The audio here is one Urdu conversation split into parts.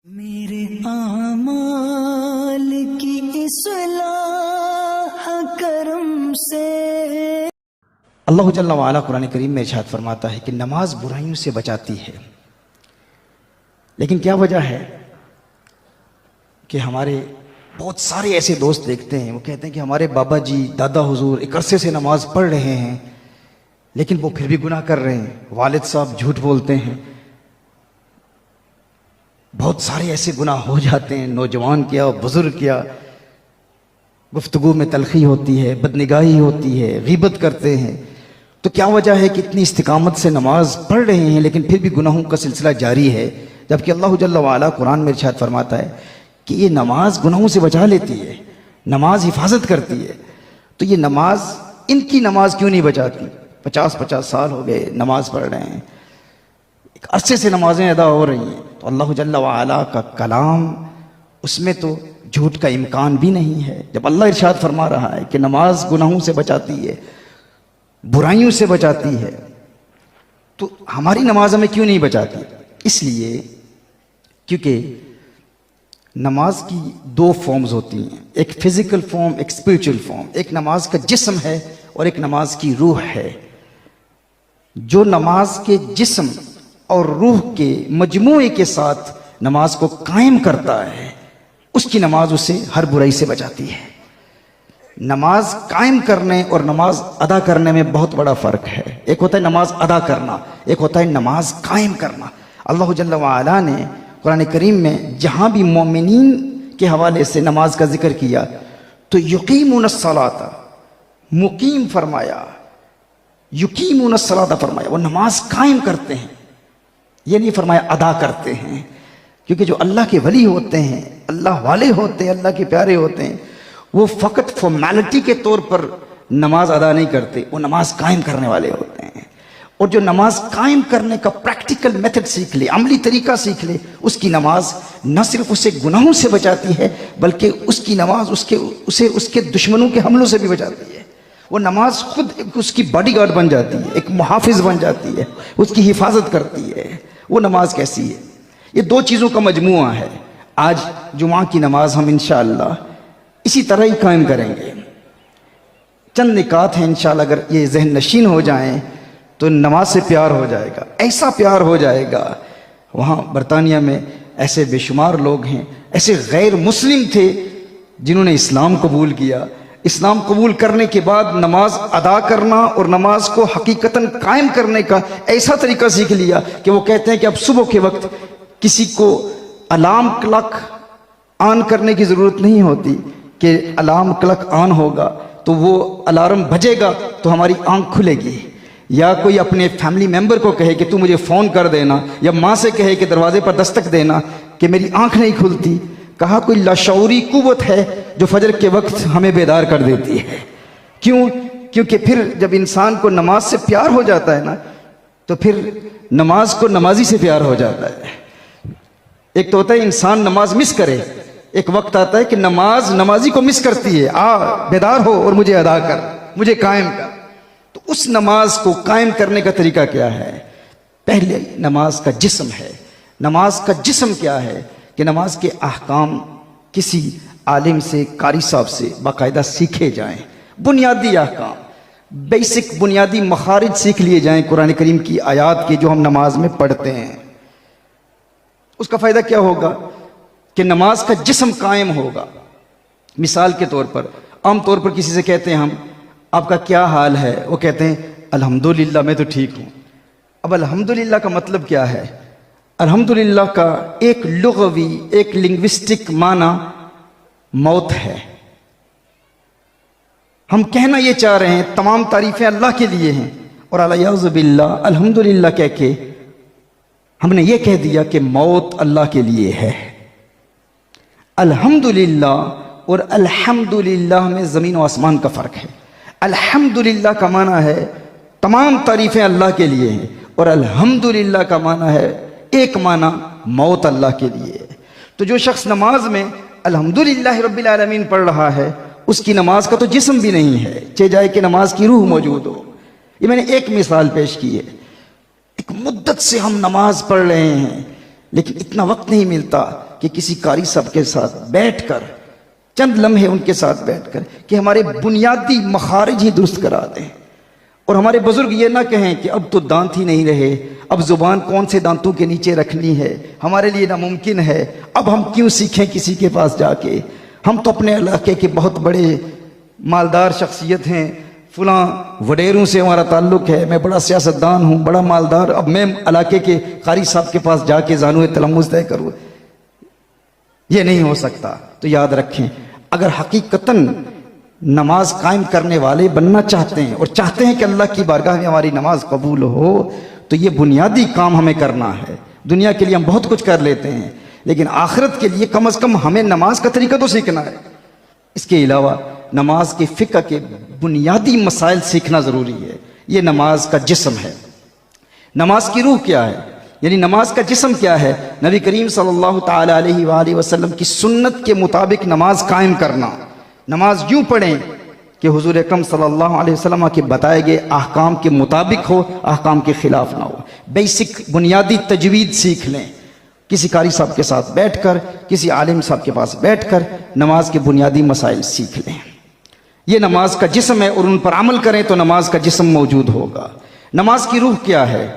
میرے اعمال کی اصلاح کرم سے۔ اللہ جل وعلا قرآن کریم میں ارشاد فرماتا ہے کہ نماز برائیوں سے بچاتی ہے، لیکن کیا وجہ ہے کہ ہمارے بہت سارے ایسے دوست دیکھتے ہیں، وہ کہتے ہیں کہ ہمارے بابا جی دادا حضور ایک عرصے سے نماز پڑھ رہے ہیں لیکن وہ پھر بھی گناہ کر رہے ہیں، والد صاحب جھوٹ بولتے ہیں، بہت سارے ایسے گناہ ہو جاتے ہیں، نوجوان کیا بزرگ کیا، گفتگو میں تلخی ہوتی ہے، بدنگاہی ہوتی ہے، غیبت کرتے ہیں۔ تو کیا وجہ ہے کہ اتنی استقامت سے نماز پڑھ رہے ہیں لیکن پھر بھی گناہوں کا سلسلہ جاری ہے، جبکہ اللہ جل وعلا قرآن میں ارشاد فرماتا ہے کہ یہ نماز گناہوں سے بچا لیتی ہے، نماز حفاظت کرتی ہے۔ تو یہ نماز ان کی نماز کیوں نہیں بچاتی؟ 50 سال ہو گئے نماز پڑھ رہے ہیں، ایک عرصے سے نمازیں ادا ہو رہی ہیں، تو اللہ جل وعلا کا کلام اس میں تو جھوٹ کا امکان بھی نہیں ہے۔ جب اللہ ارشاد فرما رہا ہے کہ نماز گناہوں سے بچاتی ہے، برائیوں سے بچاتی ہے، تو ہماری نماز ہمیں کیوں نہیں بچاتی؟ اس لیے کیونکہ نماز کی دو فارمز ہوتی ہیں، ایک فزیکل فارم، ایک اسپرچل فارم۔ ایک نماز کا جسم ہے اور ایک نماز کی روح ہے۔ جو نماز کے جسم اور روح کے مجموعے کے ساتھ نماز کو قائم کرتا ہے، اس کی نماز اسے ہر برائی سے بچاتی ہے۔ نماز قائم کرنے اور نماز ادا کرنے میں بہت بڑا فرق ہے۔ ایک ہوتا ہے نماز ادا کرنا، ایک ہوتا ہے نماز قائم کرنا۔ اللہ جل وعلا نے قرآن کریم میں جہاں بھی مومنین کے حوالے سے نماز کا ذکر کیا تو یقیمون الصلاۃ، مقیم فرمایا، یقیمون الصلاۃ فرمایا، وہ نماز قائم کرتے ہیں، یہ نہیں فرمایا ادا کرتے ہیں، کیونکہ جو اللہ کے ولی ہوتے ہیں، اللہ والے ہوتے ہیں، اللہ کے پیارے ہوتے ہیں، وہ فقط فارمیلٹی کے طور پر نماز ادا نہیں کرتے، وہ نماز قائم کرنے والے ہوتے ہیں۔ اور جو نماز قائم کرنے کا پریکٹیکل میتھڈ سیکھ لے، عملی طریقہ سیکھ لے، اس کی نماز نہ صرف اسے گناہوں سے بچاتی ہے بلکہ اس کی نماز اسے اس کے دشمنوں کے حملوں سے بھی بچاتی ہے۔ وہ نماز خود اس کی باڈی گارڈ بن جاتی ہے، ایک محافظ بن جاتی ہے، اس کی حفاظت کرتی ہے۔ وہ نماز کیسی ہے؟ یہ دو چیزوں کا مجموعہ ہے۔ آج جمعہ کی نماز ہم انشاءاللہ اسی طرح ہی قائم کریں گے۔ چند نکات ہیں انشاءاللہ، اگر یہ ذہن نشین ہو جائیں تو نماز سے پیار ہو جائے گا، ایسا پیار ہو جائے گا۔ وہاں برطانیہ میں ایسے بے شمار لوگ ہیں، ایسے غیر مسلم تھے جنہوں نے اسلام قبول کیا، اسلام قبول کرنے کے بعد نماز ادا کرنا اور نماز کو حقیقتاً قائم کرنے کا ایسا طریقہ سیکھ لیا کہ وہ کہتے ہیں کہ اب صبح کے وقت کسی کو الارم کلاک آن کرنے کی ضرورت نہیں ہوتی کہ الارم کلاک آن ہوگا تو وہ الارم بجے گا تو ہماری آنکھ کھلے گی، یا کوئی اپنے فیملی ممبر کو کہے کہ تو مجھے فون کر دینا، یا ماں سے کہے کہ دروازے پر دستک دینا کہ میری آنکھ نہیں کھلتی۔ کہا کوئی لاشعوری قوت ہے جو فجر کے وقت ہمیں بیدار کر دیتی ہے۔ کیوں؟ کیونکہ پھر جب انسان کو نماز سے پیار ہو جاتا ہے نا تو پھر نماز کو نمازی سے پیار ہو جاتا ہے۔ ایک تو ہوتا ہے انسان نماز مس کرے، ایک وقت آتا ہے کہ نماز نمازی کو مس کرتی ہے، آ بیدار ہو اور مجھے ادا کر، مجھے قائم کر۔ تو اس نماز کو قائم کرنے کا طریقہ کیا ہے؟ پہلے نماز کا جسم ہے۔ نماز کا جسم کیا ہے؟ کہ نماز کے احکام کسی عالم سے، قاری صاحب سے باقاعدہ سیکھے جائیں، بنیادی احکام، بیسک بنیادی مخارج سیکھ لیے جائیں قرآن کریم کی آیات کے جو ہم نماز میں پڑھتے ہیں۔ اس کا فائدہ کیا ہوگا؟ کہ نماز کا جسم قائم ہوگا۔ مثال کے طور پر عام طور پر کسی سے کہتے ہیں ہم، آپ کا کیا حال ہے؟ وہ کہتے ہیں الحمدللہ میں تو ٹھیک ہوں۔ اب الحمدللہ کا مطلب کیا ہے؟ الحمدللہ کا ایک لغوی، ایک لنگوسٹک معنی موت ہے۔ ہم کہنا یہ چاہ رہے ہیں تمام تعریفیں اللہ کے لیے ہیں، اور الیاذ باللہ الحمدللہ کہہ کے ہم نے یہ کہہ دیا کہ موت اللہ کے لیے ہے۔ الحمدللہ اور الحمدللہ میں زمین و آسمان کا فرق ہے۔ الحمدللہ کا معنی ہے تمام تعریفیں اللہ کے لیے ہیں، اور الحمدللہ کا معنی ہے ایک معنی موت اللہ کے لیے ہے۔ تو جو شخص نماز میں الحمدللہ رب العالمین پڑھ رہا ہے، اس کی نماز کا تو جسم بھی نہیں ہے، چاہے جائے کہ نماز کی روح موجود ہو۔ یہ میں نے ایک مثال پیش کی ہے۔ ایک مدت سے ہم نماز پڑھ رہے ہیں لیکن اتنا وقت نہیں ملتا کہ کہ کسی قاری صاحب کے ساتھ بیٹھ کر چند لمحے ان کے ساتھ بیٹھ کر کہ ہمارے بنیادی مخارج ہی درست کرا دیں، اور ہمارے بزرگ یہ نہ کہیں کہ اب تو دانت ہی نہیں رہے، اب زبان کون سے دانتوں کے نیچے رکھنی ہے، ہمارے لیے ناممکن ہے، اب ہم کیوں سیکھیں کسی کے پاس جا کے، ہم تو اپنے علاقے کے بہت بڑے مالدار شخصیت ہیں، فلاں وڈیروں سے ہمارا تعلق ہے، میں بڑا سیاستدان ہوں، بڑا مالدار، اب میں علاقے کے قاری صاحب کے پاس جا کے زانوِ تلمذ طے کروں۔ یہ نہیں ہو سکتا۔ تو یاد رکھیں، اگر حقیقتاً نماز قائم کرنے والے بننا چاہتے ہیں اور چاہتے ہیں کہ اللہ کی بارگاہ میں ہماری نماز قبول ہو، تو یہ بنیادی کام ہمیں کرنا ہے۔ دنیا کے لیے ہم بہت کچھ کر لیتے ہیں، لیکن آخرت کے لیے کم از کم ہمیں نماز کا طریقہ تو سیکھنا ہے۔ اس کے علاوہ نماز کے فقہ کے بنیادی مسائل سیکھنا ضروری ہے۔ یہ نماز کا جسم ہے۔ نماز کی روح کیا ہے؟ یعنی نماز کا جسم کیا ہے؟ نبی کریم صلی اللہ تعالی علیہ وآلہ وسلم کی سنت کے مطابق نماز قائم کرنا۔ نماز یوں پڑھیں کہ حضور اکرم صلی اللہ علیہ وسلم کے بتائے گئے احکام کے مطابق ہو، احکام کے خلاف نہ ہو۔ بیسک بنیادی تجوید سیکھ لیں، کسی قاری صاحب کے ساتھ بیٹھ کر، کسی عالم صاحب کے پاس بیٹھ کر نماز کے بنیادی مسائل سیکھ لیں۔ یہ نماز کا جسم ہے، اور ان پر عمل کریں تو نماز کا جسم موجود ہوگا۔ نماز کی روح کیا ہے؟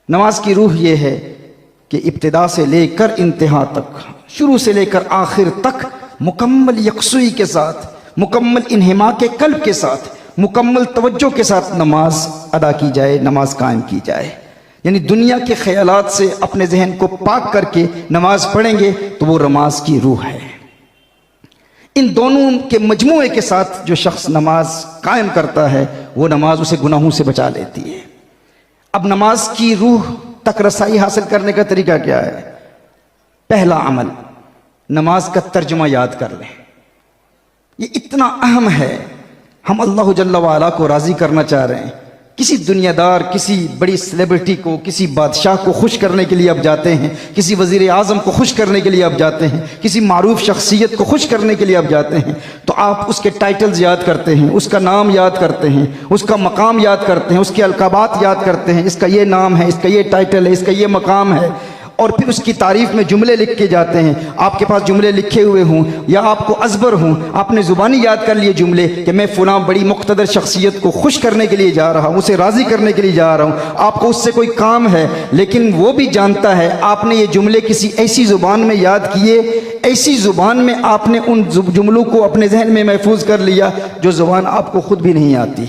نماز کی روح یہ ہے کہ ابتدا سے لے کر انتہا تک، شروع سے لے کر آخر تک مکمل یکسوئی کے ساتھ، مکمل انہماک قلب کے ساتھ، مکمل توجہ کے ساتھ نماز ادا کی جائے، نماز قائم کی جائے۔ یعنی دنیا کے خیالات سے اپنے ذہن کو پاک کر کے نماز پڑھیں گے تو وہ نماز کی روح ہے۔ ان دونوں کے مجموعے کے ساتھ جو شخص نماز قائم کرتا ہے، وہ نماز اسے گناہوں سے بچا لیتی ہے۔ اب نماز کی روح تک رسائی حاصل کرنے کا طریقہ کیا ہے؟ پہلا عمل، نماز کا ترجمہ یاد کر لیں۔ یہ اتنا اہم ہے۔ ہم اللہ جل وعلا کو راضی کرنا چاہ رہے ہیں، کسی دنیا دار، کسی بڑی سیلیبریٹی کو، کسی بادشاہ کو خوش کرنے کے لیے اب جاتے ہیں، کسی وزیر اعظم کو خوش کرنے کے لیے اب جاتے ہیں، کسی معروف شخصیت کو خوش کرنے کے لیے اب جاتے ہیں، تو آپ اس کے ٹائٹلز یاد کرتے ہیں، اس کا نام یاد کرتے ہیں، اس کا مقام یاد کرتے ہیں، اس کے القابات یاد کرتے ہیں، اس کا یہ نام ہے، اس کا یہ ٹائٹل ہے، اس کا یہ مقام ہے، اور پھر اس کی تعریف میں جملے لکھ کے جاتے ہیں۔ آپ کے پاس جملے لکھے ہوئے ہوں یا آپ کو ازبر ہوں، آپ نے زبانی یاد کر لیے جملے کہ میں فلاں بڑی مقتدر شخصیت کو خوش کرنے کے لیے جا رہا ہوں، اسے راضی کرنے کے لیے جا رہا ہوں۔ آپ کو اس سے کوئی کام ہے، لیکن وہ بھی جانتا ہے آپ نے یہ جملے کسی ایسی زبان میں یاد کیے، ایسی زبان میں آپ نے ان جملوں کو اپنے ذہن میں محفوظ کر لیا جو زبان آپ کو خود بھی نہیں آتی۔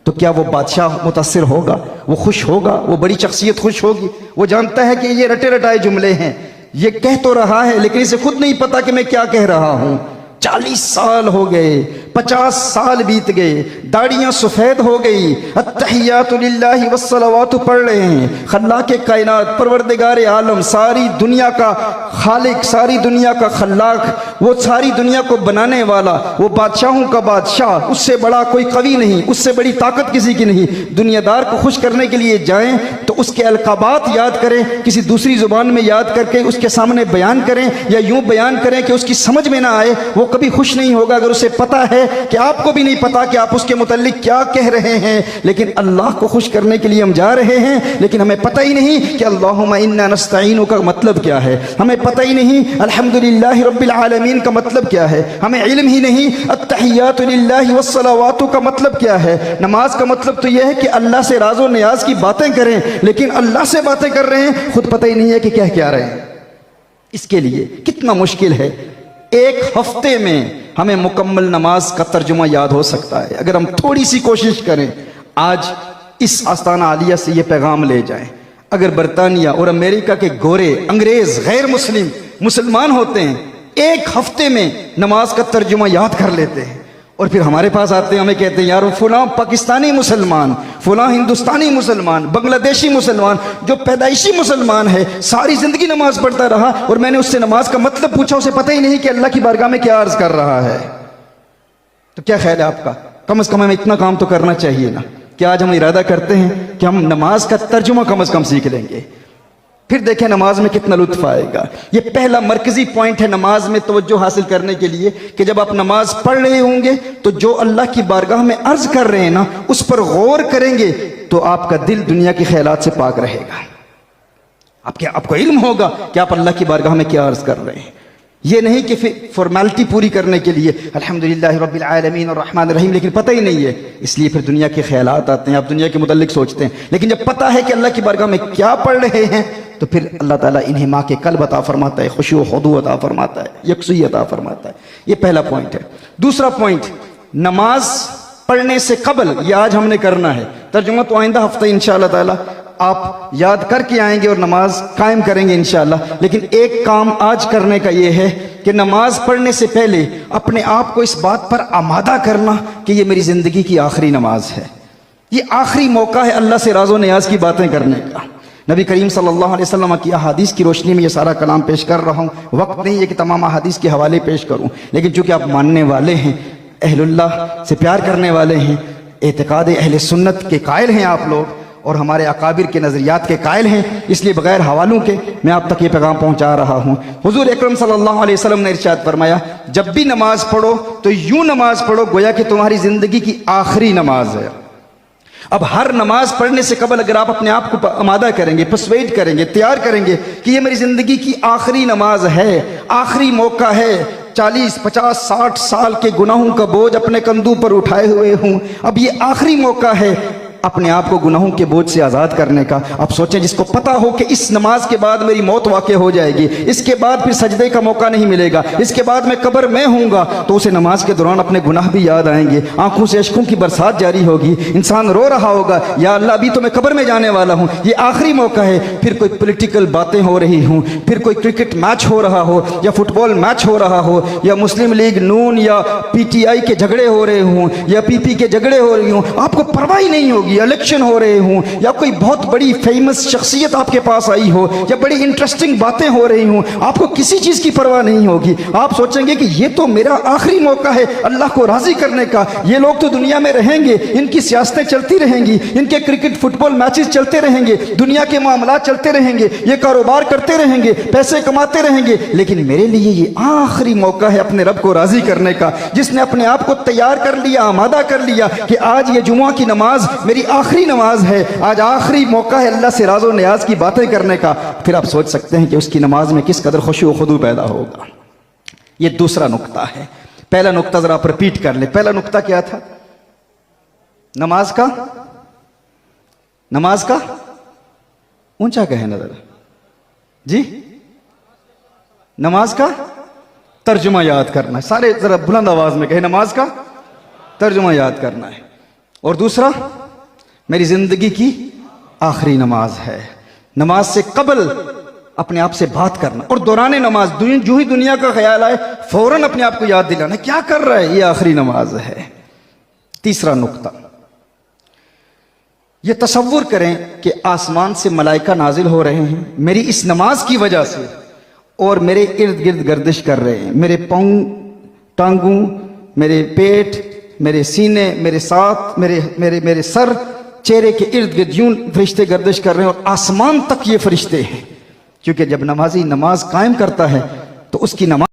تو کیا وہ بادشاہ متاثر ہوگا؟ وہ خوش ہوگا؟ وہ بڑی شخصیت خوش ہوگی؟ وہ جانتا ہے کہ یہ رٹے رٹائے جملے ہیں، یہ کہہ تو رہا ہے لیکن اسے خود نہیں پتا کہ میں کیا کہہ رہا ہوں۔ 40 سال ہو گئے، 50 سال بیت گئے، داڑیاں سفید ہو گئی، التحیات للہ والصلوات پڑھ رہے ہیں، خلاق کائنات، پروردگار عالم، ساری دنیا کا خالق، ساری دنیا کا خلاق، وہ ساری دنیا کو بنانے والا، وہ بادشاہوں کا بادشاہ، اس سے بڑا کوئی قوی نہیں، اس سے بڑی طاقت کسی کی نہیں۔ دنیا دار کو خوش کرنے کے لیے جائیں تو اس کے القابات یاد کریں، کسی دوسری زبان میں یاد کر کے اس کے سامنے بیان کریں، یا یوں بیان کریں کہ اس کی سمجھ میں نہ آئے، وہ کبھی خوش نہیں ہوگا اگر اسے پتا ہے کہ آپ کو بھی نہیں پتا کہ آپ اس کے متعلق کیا کہہ رہے ہیں۔ لیکن اللہ کو خوش کرنے کے لیے ہم جا رہے ہیں، لیکن ہمیں پتہ ہی نہیں کہ اللہم انا نستعین کا مطلب کیا ہے، ہمیں پتہ ہی نہیں الحمدللہ رب العالمین کا مطلب کیا ہے، ہمیں علم ہی نہیں التحیات للہ والصلوات کا مطلب کیا ہے۔ نماز کا مطلب تو یہ ہے کہ اللہ سے راز و نیاز کی باتیں کریں، لیکن اللہ سے باتیں کر رہے ہیں، خود پتہ ہی نہیں ہے کہ کیا رہے ہیں۔ اس کے لیے کتنا مشکل ہے، ایک ہفتے میں ہمیں مکمل نماز کا ترجمہ یاد ہو سکتا ہے اگر ہم تھوڑی سی کوشش کریں۔ آج اس آستانہ عالیہ سے یہ پیغام لے جائیں، اگر برطانیہ اور امریکہ کے گورے، انگریز، غیر مسلم مسلمان ہوتے ہیں، ایک ہفتے میں نماز کا ترجمہ یاد کر لیتے ہیں، اور پھر ہمارے پاس آتے ہیں، ہمیں کہتے ہیں یار فلاں پاکستانی مسلمان، فلاں ہندوستانی مسلمان، بنگلہ دیشی مسلمان جو پیدائشی مسلمان ہے، ساری زندگی نماز پڑھتا رہا، اور میں نے اس سے نماز کا مطلب پوچھا، اسے پتہ ہی نہیں کہ اللہ کی بارگاہ میں کیا عرض کر رہا ہے۔ تو کیا خیال ہے آپ کا؟ کم از کم ہمیں اتنا کام تو کرنا چاہیے نا کہ آج ہم ارادہ کرتے ہیں کہ ہم نماز کا ترجمہ کم از کم سیکھ لیں گے، پھر دیکھیں نماز میں کتنا لطف آئے گا۔ یہ پہلا مرکزی پوائنٹ ہے نماز میں توجہ حاصل کرنے کے لیے کہ جب آپ نماز پڑھ رہے ہوں گے تو جو اللہ کی بارگاہ میں عرض کر رہے ہیں نا، اس پر غور کریں گے تو آپ کا دل دنیا کے خیالات سے پاک رہے گا۔ آپ کو علم ہوگا کہ آپ اللہ کی بارگاہ میں کیا عرض کر رہے ہیں. یہ نہیں کہ فارمیلٹی پوری کرنے کے لیے الحمدللہ رب العالمین الرحمن الرحیم، لیکن پتہ ہی نہیں ہے، اس لیے پھر دنیا کے خیالات آتے ہیں، آپ دنیا کے متعلق سوچتے ہیں. لیکن جب پتہ ہے کہ اللہ کی بارگاہ میں کیا پڑھ رہے ہیں تو پھر اللہ تعالیٰ انہیں ماں کے قلب عطا فرماتا ہے، خشوع و خضوع عطا فرماتا ہے، یکسوئی عطا فرماتا ہے. یہ پہلا پوائنٹ ہے. دوسرا پوائنٹ، نماز پڑھنے سے قبل، یہ آج ہم نے کرنا ہے، ترجمہ تو آئندہ ہفتہ انشاءاللہ تعالیٰ آپ یاد کر کے آئیں گے اور نماز قائم کریں گے انشاءاللہ. لیکن ایک کام آج کرنے کا یہ ہے کہ نماز پڑھنے سے پہلے اپنے آپ کو اس بات پر آمادہ کرنا کہ یہ میری زندگی کی آخری نماز ہے، یہ آخری موقع ہے اللہ سے راز و نیاز کی باتیں کرنے کا. نبی کریم صلی اللہ علیہ وسلم کی احادیث کی روشنی میں یہ سارا کلام پیش کر رہا ہوں. وقت نہیں ہے کہ تمام احادیث کے حوالے پیش کروں، لیکن چونکہ آپ ماننے والے ہیں، اہل اللہ سے پیار کرنے والے ہیں، اعتقاد اہل سنت کے قائل ہیں آپ لوگ، اور ہمارے اکابر کے نظریات کے قائل ہیں، اس لیے بغیر حوالوں کے میں آپ تک یہ پیغام پہنچا رہا ہوں. حضور اکرم صلی اللہ علیہ وسلم نے ارشاد فرمایا، جب بھی نماز پڑھو تو یوں نماز پڑھو گویا کہ تمہاری زندگی کی آخری نماز ہے. اب ہر نماز پڑھنے سے قبل اگر آپ اپنے آپ کو آمادہ کریں گے، پرسویڈ کریں گے، تیار کریں گے کہ یہ میری زندگی کی آخری نماز ہے، آخری موقع ہے، 40 50 60 سال کے گناہوں کا بوجھ اپنے کندھوں پر اٹھائے ہوئے ہوں، اب یہ آخری موقع ہے اپنے آپ کو گناہوں کے بوجھ سے آزاد کرنے کا. اب سوچیں، جس کو پتا ہو کہ اس نماز کے بعد میری موت واقع ہو جائے گی، اس کے بعد پھر سجدے کا موقع نہیں ملے گا، اس کے بعد میں قبر میں ہوں گا، تو اسے نماز کے دوران اپنے گناہ بھی یاد آئیں گے، آنکھوں سے اشکوں کی برسات جاری ہوگی، انسان رو رہا ہوگا، یا اللہ ابھی تو میں قبر میں جانے والا ہوں، یہ آخری موقع ہے. پھر کوئی پولیٹیکل باتیں ہو رہی ہوں، پھر کوئی کرکٹ میچ ہو رہا ہو یا فٹ بال میچ ہو رہا ہو، یا مسلم لیگ نون یا پی ٹی آئی کے جھگڑے ہو رہے ہوں، یا پی پی کے جھگڑے ہو رہی ہوں، آپ کو پرواہ ہی نہیں ہوگی. الیکشن ہو رہے ہوں، یا کوئی بہت بڑی فیمس شخصیت آپ کے پاس آئی ہو، یا بڑی انٹرسٹنگ باتیں ہو رہی ہوں، آپ کو کسی چیز کی پرواہ نہیں ہوگی. آپ سوچیں گے کہ یہ تو میرا آخری موقع ہے اللہ کو راضی کرنے کا. یہ لوگ تو دنیا میں رہیں گے، ان کی سیاستیں چلتی رہیں گی، ان کے کرکٹ فٹ بال میچز چلتے رہیں گے، دنیا کے معاملات چلتے رہیں گے، یہ کاروبار کرتے رہیں گے، پیسے کماتے رہیں گے، لیکن میرے لیے یہ آخری موقع ہے اپنے رب کو راضی کرنے کا. جس نے اپنے آپ کو تیار کر لیا، آمادہ کر لیا کہ آج یہ جمعہ کی نماز میری آخری نماز ہے، آج آخری موقع ہے اللہ سے راز و نیاز کی باتیں کرنے کا، پھر آپ سوچ سکتے ہیں کہ اس کی نماز میں کس قدر خشوع و خضوع پیدا ہوگا. یہ دوسرا نقطہ ہے. پہلا نقطہ ذرا آپ ریپیٹ کر لیں. پہلا نقطہ کیا تھا؟ نماز کا اونچا کہیں نظر جی، نماز کا ترجمہ یاد کرنا ہے. سارے ذرا بلند آواز میں کہیں، نماز کا ترجمہ یاد کرنا ہے. اور دوسرا، میری زندگی کی آخری نماز ہے. نماز سے قبل اپنے آپ سے بات کرنا، اور دوران نماز جو ہی دنیا کا خیال آئے فوراً اپنے آپ کو یاد دلانا کیا کر رہا ہے، یہ آخری نماز ہے. تیسرا نقطہ، یہ تصور کریں کہ آسمان سے ملائکہ نازل ہو رہے ہیں میری اس نماز کی وجہ سے، اور میرے ارد گرد گردش کر رہے ہیں، میرے پاؤں، ٹانگوں، میرے پیٹ، میرے سینے، میرے ساتھ، میرے سر، چہرے کے ارد گرد یوں فرشتے گردش کر رہے ہیں، اور آسمان تک یہ فرشتے ہیں. کیونکہ جب نمازی نماز قائم کرتا ہے تو اس کی نماز